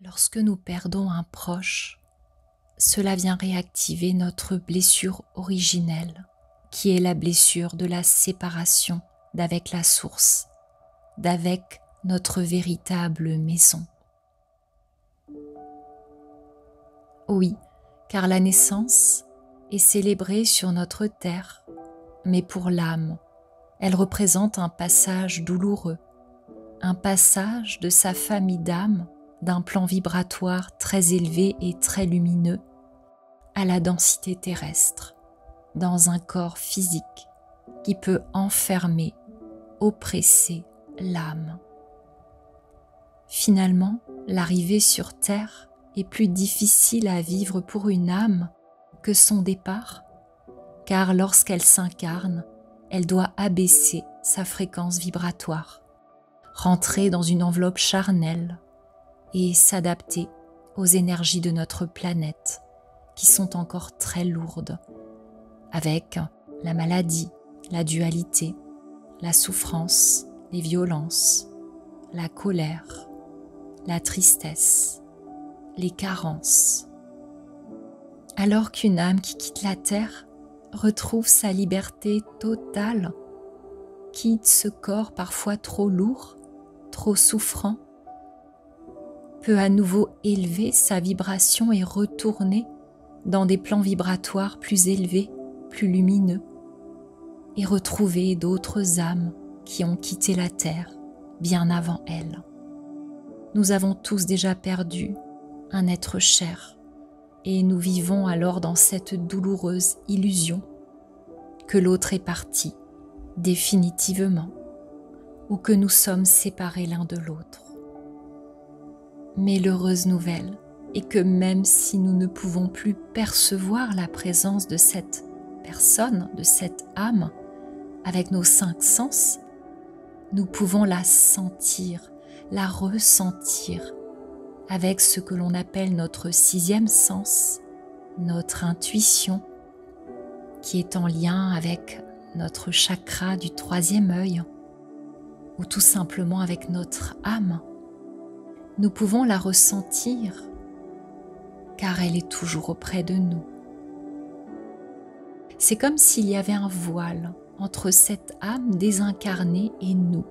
Lorsque nous perdons un proche, cela vient réactiver notre blessure originelle, qui est la blessure de la séparation d'avec la source, d'avec notre véritable maison. Oui, car la naissance est célébrée sur notre terre, mais pour l'âme, elle représente un passage douloureux, un passage de sa famille d'âme d'un plan vibratoire très élevé et très lumineux à la densité terrestre, dans un corps physique qui peut enfermer, oppresser l'âme. Finalement, l'arrivée sur Terre est plus difficile à vivre pour une âme que son départ, car lorsqu'elle s'incarne, elle doit abaisser sa fréquence vibratoire, rentrer dans une enveloppe charnelle et s'adapter aux énergies de notre planète qui sont encore très lourdes, avec la maladie, la dualité, la souffrance, les violences, la colère, la tristesse, les carences. Alors qu'une âme qui quitte la terre retrouve sa liberté totale, quitte ce corps parfois trop lourd, trop souffrant, peut à nouveau élever sa vibration et retourner dans des plans vibratoires plus élevés, plus lumineux, et retrouver d'autres âmes qui ont quitté la terre bien avant elle. Nous avons tous déjà perdu un être cher, et nous vivons alors dans cette douloureuse illusion que l'autre est parti définitivement, ou que nous sommes séparés l'un de l'autre. Mais l'heureuse nouvelle est que même si nous ne pouvons plus percevoir la présence de cette personne, de cette âme, avec nos 5 sens, nous pouvons la sentir, la ressentir, avec ce que l'on appelle notre 6e sens, notre intuition, qui est en lien avec notre chakra du 3e œil, ou tout simplement avec notre âme. Nous pouvons la ressentir, car elle est toujours auprès de nous. C'est comme s'il y avait un voile entre cette âme désincarnée et nous.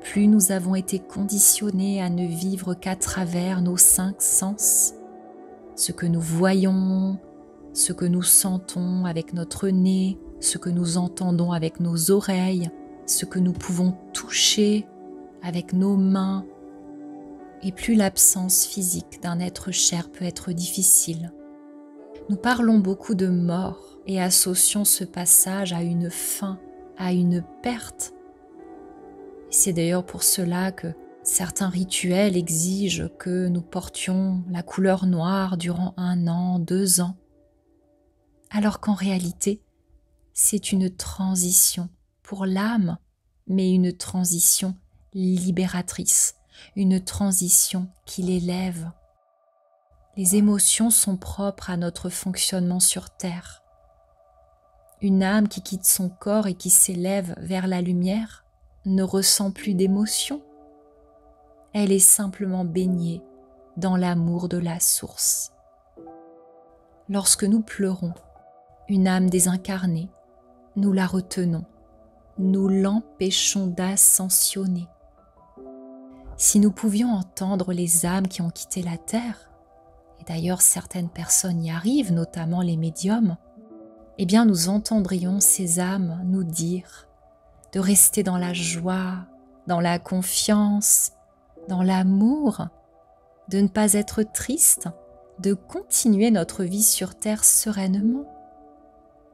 Plus nous avons été conditionnés à ne vivre qu'à travers nos 5 sens, ce que nous voyons, ce que nous sentons avec notre nez, ce que nous entendons avec nos oreilles, ce que nous pouvons toucher avec nos mains, et plus l'absence physique d'un être cher peut être difficile. Nous parlons beaucoup de mort et associons ce passage à une fin, à une perte. C'est d'ailleurs pour cela que certains rituels exigent que nous portions la couleur noire durant 1 an, 2 ans, alors qu'en réalité, c'est une transition pour l'âme, mais une transition libératrice, une transition qui l'élève. Les émotions sont propres à notre fonctionnement sur Terre. Une âme qui quitte son corps et qui s'élève vers la lumière ne ressent plus d'émotions. Elle est simplement baignée dans l'amour de la source. Lorsque nous pleurons, une âme désincarnée, nous la retenons, nous l'empêchons d'ascensionner. Si nous pouvions entendre les âmes qui ont quitté la terre, et d'ailleurs certaines personnes y arrivent, notamment les médiums, eh bien nous entendrions ces âmes nous dire de rester dans la joie, dans la confiance, dans l'amour, de ne pas être triste, de continuer notre vie sur terre sereinement,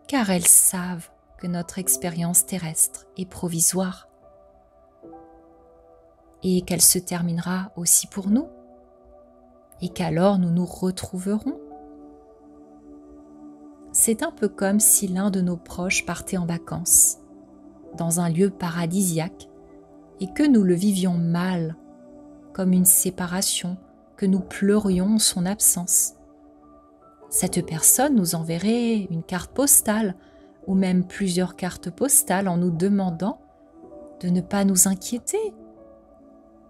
car elles savent que notre expérience terrestre est provisoire et qu'elle se terminera aussi pour nous, et qu'alors nous nous retrouverons. C'est un peu comme si l'un de nos proches partait en vacances, dans un lieu paradisiaque, et que nous le vivions mal, comme une séparation, que nous pleurions son absence. Cette personne nous enverrait une carte postale, ou même plusieurs cartes postales en nous demandant de ne pas nous inquiéter,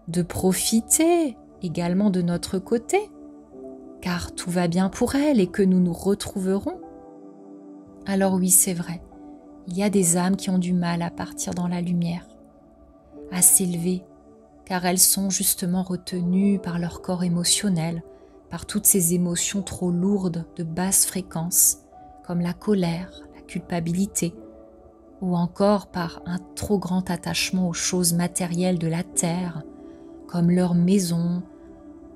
de profiter également de notre côté, car tout va bien pour elle et que nous nous retrouverons. Alors oui, c'est vrai, il y a des âmes qui ont du mal à partir dans la lumière, à s'élever, car elles sont justement retenues par leur corps émotionnel, par toutes ces émotions trop lourdes de basse fréquence, comme la colère, la culpabilité, ou encore par un trop grand attachement aux choses matérielles de la terre, comme leur maison,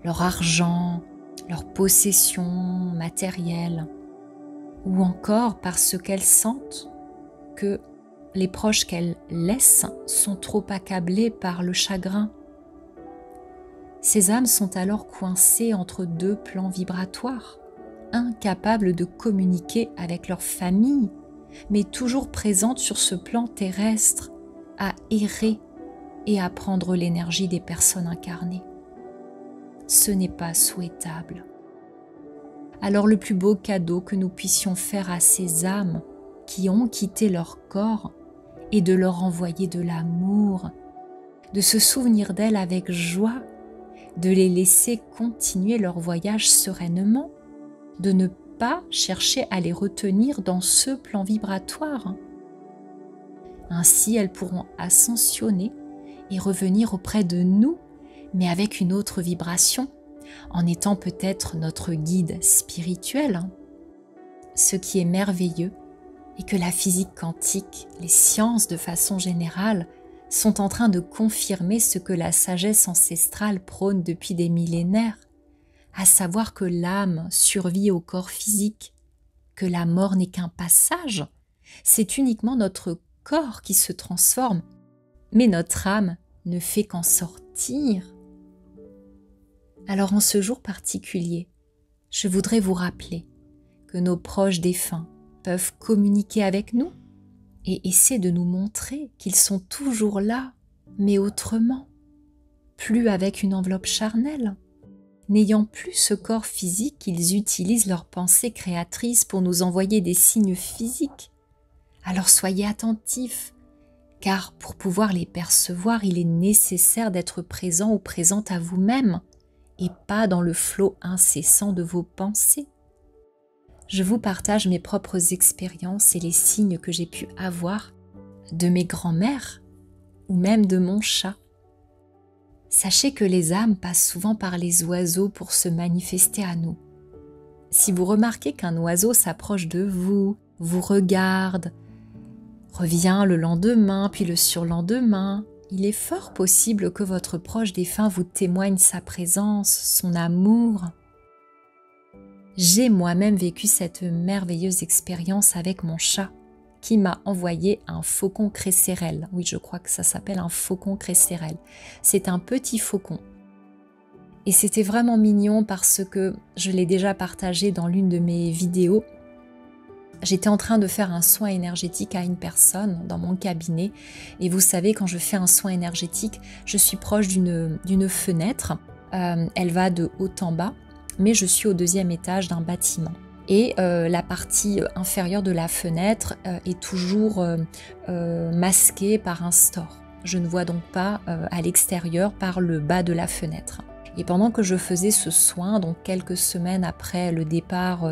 leur argent, leurs possessions matérielles, ou encore parce qu'elles sentent que les proches qu'elles laissent sont trop accablés par le chagrin. Ces âmes sont alors coincées entre deux plans vibratoires, incapables de communiquer avec leur famille, mais toujours présentes sur ce plan terrestre, à errer et à prendre l'énergie des personnes incarnées. Ce n'est pas souhaitable. Alors le plus beau cadeau que nous puissions faire à ces âmes qui ont quitté leur corps est de leur envoyer de l'amour, de se souvenir d'elles avec joie, de les laisser continuer leur voyage sereinement, de ne pas chercher à les retenir dans ce plan vibratoire. Ainsi, elles pourront ascensionner et revenir auprès de nous, mais avec une autre vibration, en étant peut-être notre guide spirituel. Ce qui est merveilleux est que la physique quantique, les sciences de façon générale, sont en train de confirmer ce que la sagesse ancestrale prône depuis des millénaires, à savoir que l'âme survit au corps physique, que la mort n'est qu'un passage, c'est uniquement notre corps qui se transforme, mais notre âme ne fait qu'en sortir. Alors en ce jour particulier, je voudrais vous rappeler que nos proches défunts peuvent communiquer avec nous et essaient de nous montrer qu'ils sont toujours là, mais autrement, plus avec une enveloppe charnelle. N'ayant plus ce corps physique, ils utilisent leurs pensées créatrices pour nous envoyer des signes physiques. Alors soyez attentifs, car pour pouvoir les percevoir, il est nécessaire d'être présent ou présente à vous-même, et pas dans le flot incessant de vos pensées. Je vous partage mes propres expériences et les signes que j'ai pu avoir de mes grands-mères ou même de mon chat. Sachez que les âmes passent souvent par les oiseaux pour se manifester à nous. Si vous remarquez qu'un oiseau s'approche de vous, vous regarde, revient le lendemain, puis le surlendemain, il est fort possible que votre proche défunt vous témoigne sa présence, son amour. J'ai moi-même vécu cette merveilleuse expérience avec mon chat qui m'a envoyé un faucon cresserelle. Oui, je crois que ça s'appelle un faucon cresserelle. C'est un petit faucon. Et c'était vraiment mignon parce que je l'ai déjà partagé dans l'une de mes vidéos. J'étais en train de faire un soin énergétique à une personne dans mon cabinet. Et vous savez, quand je fais un soin énergétique, je suis proche d'une fenêtre. Elle va de haut en bas, mais je suis au 2e étage d'un bâtiment. Et la partie inférieure de la fenêtre est toujours masquée par un store. Je ne vois donc pas à l'extérieur par le bas de la fenêtre. Et pendant que je faisais ce soin, donc quelques semaines après le départ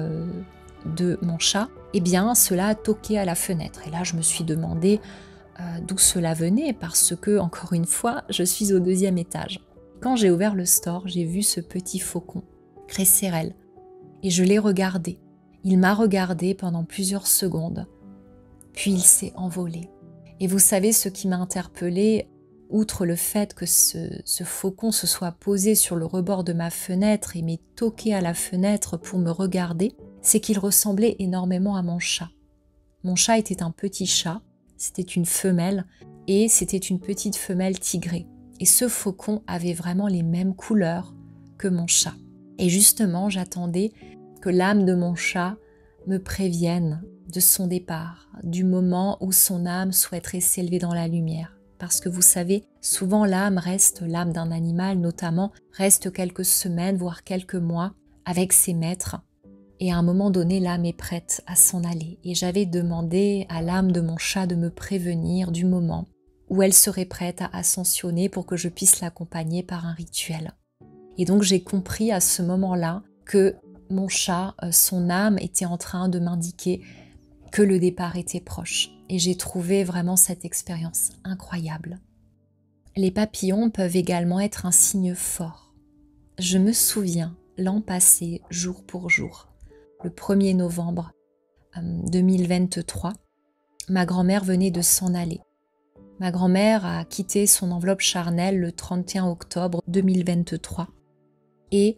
de mon chat, eh bien cela a toqué à la fenêtre. Et là je me suis demandé d'où cela venait parce que, encore une fois, je suis au 2e étage. Quand j'ai ouvert le store, j'ai vu ce petit faucon, cresserelle, et je l'ai regardé. Il m'a regardé pendant plusieurs secondes, puis il s'est envolé. Et vous savez ce qui m'a interpellée, outre le fait que ce faucon se soit posé sur le rebord de ma fenêtre et m'ait toqué à la fenêtre pour me regarder, c'est qu'il ressemblait énormément à mon chat. Mon chat était un petit chat, c'était une femelle, et c'était une petite femelle tigrée. Et ce faucon avait vraiment les mêmes couleurs que mon chat. Et justement, j'attendais que l'âme de mon chat me prévienne de son départ, du moment où son âme souhaiterait s'élever dans la lumière. Parce que vous savez, souvent l'âme d'un animal notamment, reste quelques semaines, voire quelques mois avec ses maîtres. Et à un moment donné, l'âme est prête à s'en aller. Et j'avais demandé à l'âme de mon chat de me prévenir du moment où elle serait prête à ascensionner pour que je puisse l'accompagner par un rituel. Et donc j'ai compris à ce moment-là que mon chat, son âme était en train de m'indiquer que le départ était proche. Et j'ai trouvé vraiment cette expérience incroyable. Les papillons peuvent également être un signe fort. Je me souviens, l'an passé, jour pour jour, le 1er novembre 2023, ma grand-mère venait de s'en aller. Ma grand-mère a quitté son enveloppe charnelle le 31 octobre 2023. Et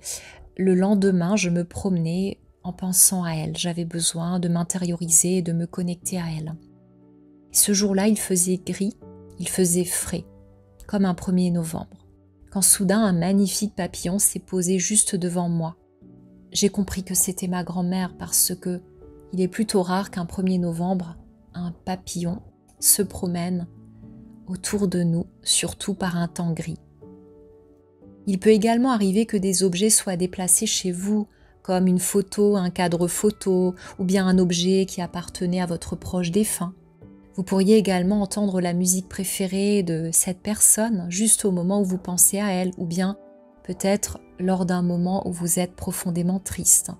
le lendemain, je me promenais en pensant à elle. J'avais besoin de m'intérioriser et de me connecter à elle. Ce jour-là, il faisait gris, il faisait frais, comme un 1er novembre, quand soudain un magnifique papillon s'est posé juste devant moi. J'ai compris que c'était ma grand-mère parce que il est plutôt rare qu'un 1er novembre, un papillon se promène autour de nous, surtout par un temps gris. Il peut également arriver que des objets soient déplacés chez vous, comme une photo, un cadre photo, ou bien un objet qui appartenait à votre proche défunt. Vous pourriez également entendre la musique préférée de cette personne juste au moment où vous pensez à elle, ou bien peut-être lors d'un moment où vous êtes profondément triste.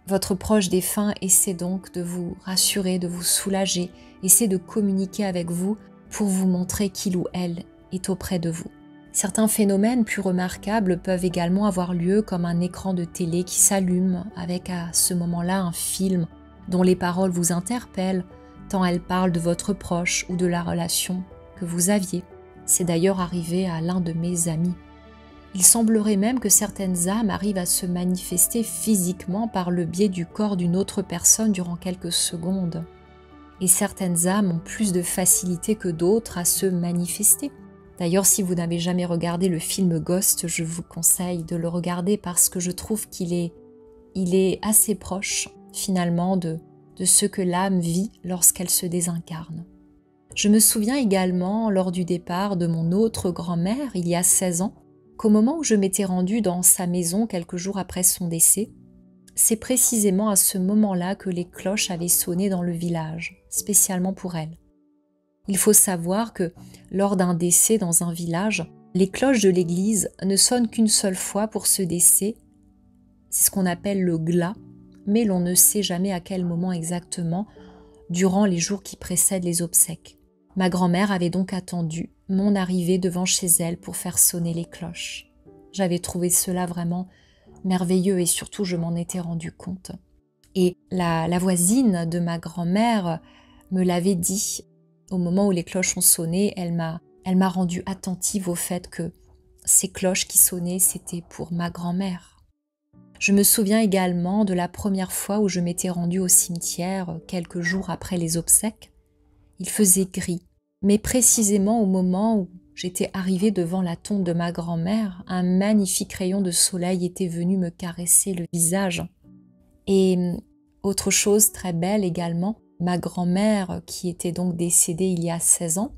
Votre proche défunt essaie donc de vous rassurer, de vous soulager, essaie de communiquer avec vous pour vous montrer qu'il ou elle est auprès de vous. Certains phénomènes plus remarquables peuvent également avoir lieu comme un écran de télé qui s'allume avec à ce moment-là un film dont les paroles vous interpellent, tant elles parlent de votre proche ou de la relation que vous aviez. C'est d'ailleurs arrivé à l'un de mes amis. Il semblerait même que certaines âmes arrivent à se manifester physiquement par le biais du corps d'une autre personne durant quelques secondes. Et certaines âmes ont plus de facilité que d'autres à se manifester. D'ailleurs, si vous n'avez jamais regardé le film Ghost, je vous conseille de le regarder parce que je trouve qu'il est assez proche finalement de ce que l'âme vit lorsqu'elle se désincarne. Je me souviens également, lors du départ de mon autre grand-mère, il y a 16 ans, qu'au moment où je m'étais rendue dans sa maison quelques jours après son décès, c'est précisément à ce moment-là que les cloches avaient sonné dans le village, spécialement pour elle. Il faut savoir que, lors d'un décès dans un village, les cloches de l'église ne sonnent qu'une seule fois pour ce décès. C'est ce qu'on appelle le glas, mais l'on ne sait jamais à quel moment exactement, durant les jours qui précèdent les obsèques. Ma grand-mère avait donc attendu mon arrivée devant chez elle pour faire sonner les cloches. J'avais trouvé cela vraiment merveilleux et surtout je m'en étais rendu compte. Et la voisine de ma grand-mère me l'avait dit. Au moment où les cloches ont sonné, elle m'a rendue attentive au fait que ces cloches qui sonnaient, c'était pour ma grand-mère. Je me souviens également de la première fois où je m'étais rendue au cimetière quelques jours après les obsèques. Il faisait gris, mais précisément au moment où j'étais arrivée devant la tombe de ma grand-mère, un magnifique rayon de soleil était venu me caresser le visage. Et autre chose très belle également, ma grand-mère, qui était donc décédée il y a 16 ans,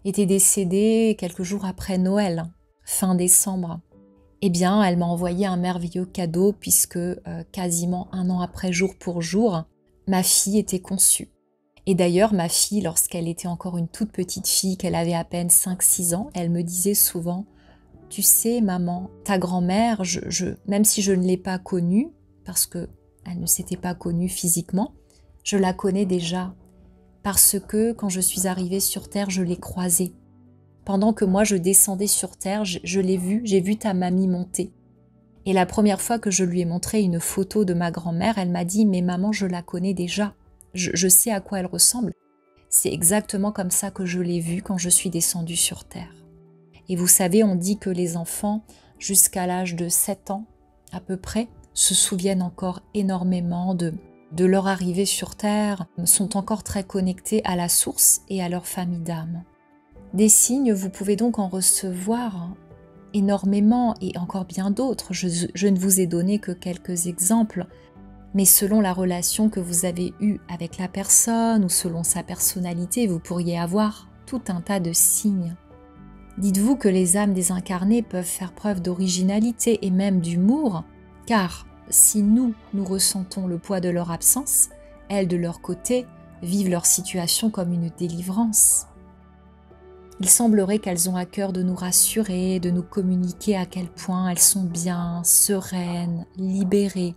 était décédée quelques jours après Noël, fin décembre. Eh bien, elle m'a envoyé un merveilleux cadeau puisque quasiment 1 an après, jour pour jour, ma fille était conçue. Et d'ailleurs, ma fille, lorsqu'elle était encore une toute petite fille, qu'elle avait à peine 5-6 ans, elle me disait souvent « Tu sais, maman, ta grand-mère, même si je ne l'ai pas connue, parce qu'elle ne s'était pas connue physiquement, je la connais déjà, parce que quand je suis arrivée sur Terre, je l'ai croisée. Pendant que moi je descendais sur Terre, je l'ai vue, j'ai vu ta mamie monter. Et la première fois que je lui ai montré une photo de ma grand-mère, elle m'a dit « Mais maman, je la connais déjà, je sais à quoi elle ressemble. » C'est exactement comme ça que je l'ai vue quand je suis descendue sur Terre. Et vous savez, on dit que les enfants, jusqu'à l'âge de 7 ans à peu près, se souviennent encore énormément de leur arrivée sur Terre, sont encore très connectés à la source et à leur famille d'âme. Des signes, vous pouvez donc en recevoir énormément et encore bien d'autres. Je ne vous ai donné que quelques exemples, mais selon la relation que vous avez eue avec la personne ou selon sa personnalité, vous pourriez avoir tout un tas de signes. Dites-vous que les âmes désincarnées peuvent faire preuve d'originalité et même d'humour, car si nous ressentons le poids de leur absence, elles, de leur côté, vivent leur situation comme une délivrance. Il semblerait qu'elles ont à cœur de nous rassurer, de nous communiquer à quel point elles sont bien, sereines, libérées,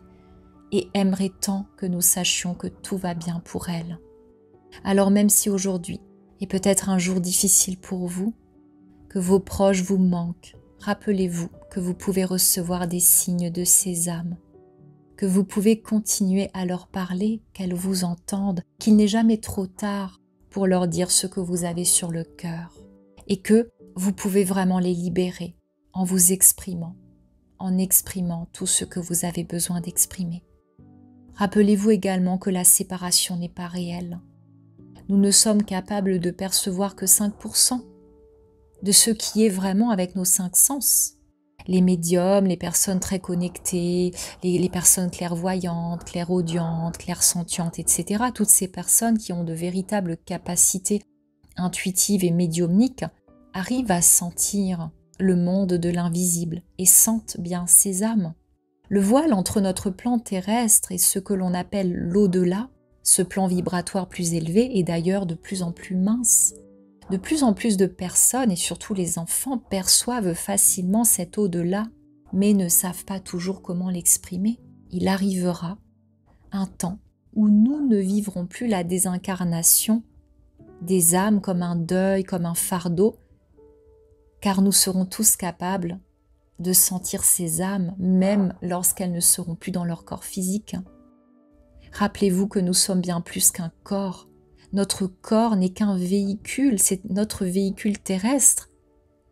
et aimeraient tant que nous sachions que tout va bien pour elles. Alors même si aujourd'hui est peut-être un jour difficile pour vous, que vos proches vous manquent, rappelez-vous que vous pouvez recevoir des signes de ces âmes, que vous pouvez continuer à leur parler, qu'elles vous entendent, qu'il n'est jamais trop tard pour leur dire ce que vous avez sur le cœur, et que vous pouvez vraiment les libérer en vous exprimant, en exprimant tout ce que vous avez besoin d'exprimer. Rappelez-vous également que la séparation n'est pas réelle. Nous ne sommes capables de percevoir que 5% de ce qui est vraiment avec nos 5 sens. Les médiums, les personnes très connectées, les personnes clairvoyantes, clairaudientes, clairsentientes, etc. Toutes ces personnes qui ont de véritables capacités intuitives et médiumniques arrivent à sentir le monde de l'invisible et sentent bien ces âmes. Le voile entre notre plan terrestre et ce que l'on appelle l'au-delà, ce plan vibratoire plus élevé, est d'ailleurs de plus en plus mince. De plus en plus de personnes, et surtout les enfants, perçoivent facilement cet au-delà, mais ne savent pas toujours comment l'exprimer. Il arrivera un temps où nous ne vivrons plus la désincarnation des âmes comme un deuil, comme un fardeau, car nous serons tous capables de sentir ces âmes, même lorsqu'elles ne seront plus dans leur corps physique. Rappelez-vous que nous sommes bien plus qu'un corps. Notre corps n'est qu'un véhicule, c'est notre véhicule terrestre.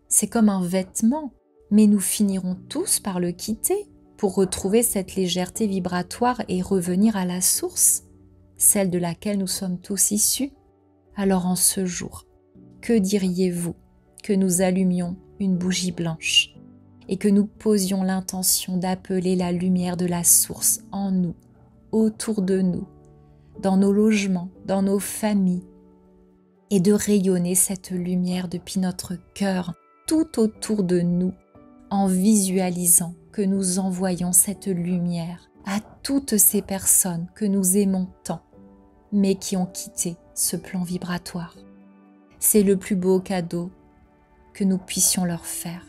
C'est comme un vêtement, mais nous finirons tous par le quitter pour retrouver cette légèreté vibratoire et revenir à la source, celle de laquelle nous sommes tous issus. Alors en ce jour, que diriez-vous que nous allumions une bougie blanche et que nous posions l'intention d'appeler la lumière de la source en nous, autour de nous, dans nos logements, dans nos familles, et de rayonner cette lumière depuis notre cœur, tout autour de nous, en visualisant que nous envoyons cette lumière à toutes ces personnes que nous aimons tant, mais qui ont quitté ce plan vibratoire. C'est le plus beau cadeau que nous puissions leur faire.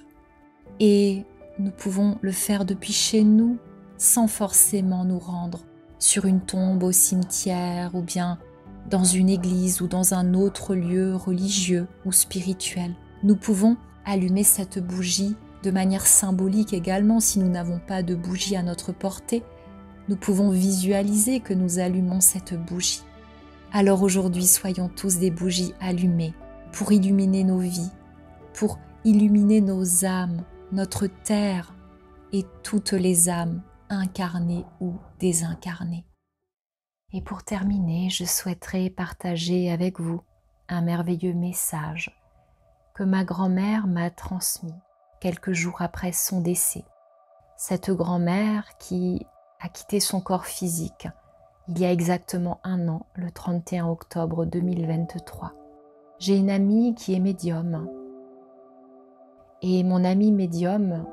Et nous pouvons le faire depuis chez nous, sans forcément nous rendre sur une tombe au cimetière ou bien dans une église ou dans un autre lieu religieux ou spirituel. Nous pouvons allumer cette bougie de manière symbolique également si nous n'avons pas de bougie à notre portée. Nous pouvons visualiser que nous allumons cette bougie. Alors aujourd'hui, soyons tous des bougies allumées pour illuminer nos vies, pour illuminer nos âmes, notre terre et toutes les âmes incarnées ou désincarnées. Et pour terminer, je souhaiterais partager avec vous un merveilleux message que ma grand-mère m'a transmis quelques jours après son décès. Cette grand-mère qui a quitté son corps physique il y a exactement 1 an, le 31 octobre 2023. J'ai une amie qui est médium. Et mon amie médium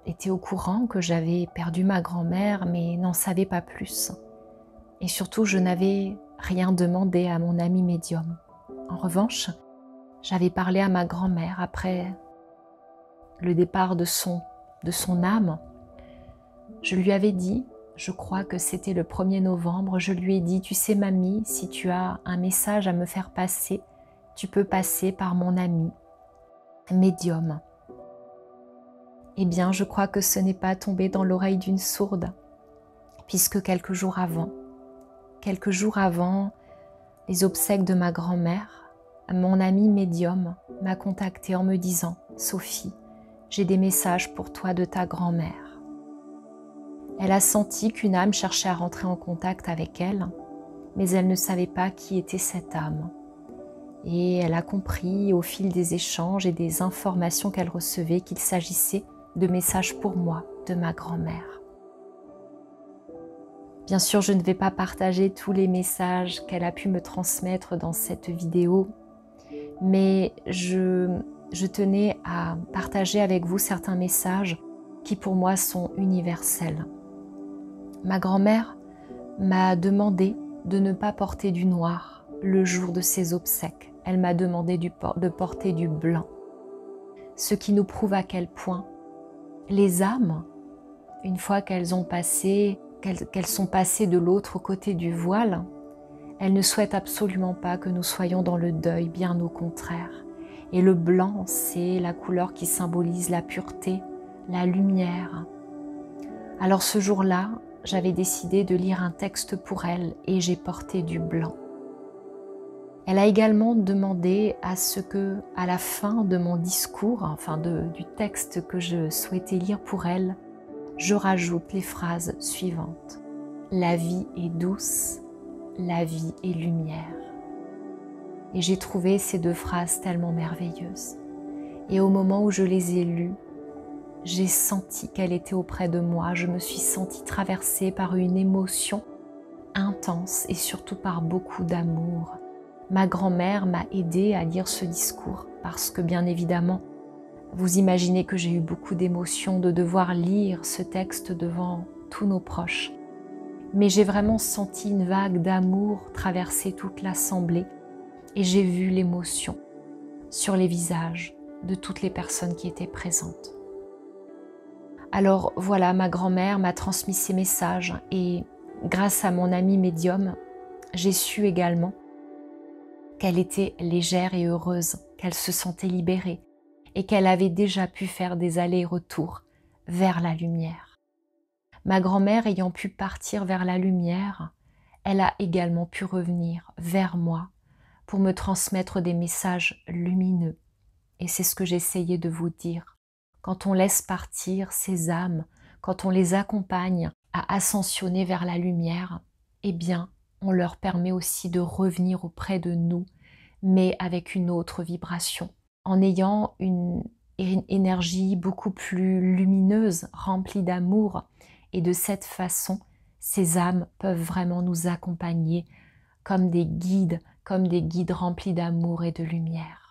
était au courant que j'avais perdu ma grand-mère, mais n'en savait pas plus. Et surtout, je n'avais rien demandé à mon amie médium. En revanche, j'avais parlé à ma grand-mère après le départ de son âme. Je lui avais dit, je crois que c'était le 1er novembre, je lui ai dit, tu sais mamie, si tu as un message à me faire passer, tu peux passer par mon amie médium. Eh bien, je crois que ce n'est pas tombé dans l'oreille d'une sourde, puisque quelques jours avant les obsèques de ma grand-mère, mon amie médium m'a contactée en me disant « Sophie, j'ai des messages pour toi de ta grand-mère ». Elle a senti qu'une âme cherchait à rentrer en contact avec elle, mais elle ne savait pas qui était cette âme. Et elle a compris au fil des échanges et des informations qu'elle recevait qu'il s'agissait de messages pour moi, de ma grand-mère. Bien sûr, je ne vais pas partager tous les messages qu'elle a pu me transmettre dans cette vidéo, mais je tenais à partager avec vous certains messages qui pour moi sont universels. Ma grand-mère m'a demandé de ne pas porter du noir le jour de ses obsèques, elle m'a demandé de porter du blanc. Ce qui nous prouve à quel point les âmes, une fois qu'elles sont passées de l'autre côté du voile, elles ne souhaitent absolument pas que nous soyons dans le deuil, bien au contraire. Et le blanc, c'est la couleur qui symbolise la pureté, la lumière. Alors ce jour-là, j'avais décidé de lire un texte pour elle et j'ai porté du blanc. Elle a également demandé à ce que, à la fin de mon discours, du texte que je souhaitais lire pour elle, je rajoute les phrases suivantes. La vie est douce, la vie est lumière. Et j'ai trouvé ces deux phrases tellement merveilleuses. Et au moment où je les ai lues, j'ai senti qu'elle était auprès de moi. Je me suis sentie traversée par une émotion intense et surtout par beaucoup d'amour. Ma grand-mère m'a aidée à lire ce discours parce que bien évidemment, vous imaginez que j'ai eu beaucoup d'émotions de devoir lire ce texte devant tous nos proches. Mais j'ai vraiment senti une vague d'amour traverser toute l'assemblée et j'ai vu l'émotion sur les visages de toutes les personnes qui étaient présentes. Alors voilà, ma grand-mère m'a transmis ces messages et grâce à mon amie médium, j'ai su également qu'elle était légère et heureuse, qu'elle se sentait libérée et qu'elle avait déjà pu faire des allers-retours vers la lumière. Ma grand-mère ayant pu partir vers la lumière, elle a également pu revenir vers moi pour me transmettre des messages lumineux. Et c'est ce que j'essayais de vous dire. Quand on laisse partir ces âmes, quand on les accompagne à ascensionner vers la lumière, eh bien, on leur permet aussi de revenir auprès de nous, mais avec une autre vibration, en ayant une énergie beaucoup plus lumineuse, remplie d'amour. Et de cette façon, ces âmes peuvent vraiment nous accompagner comme des guides remplis d'amour et de lumière.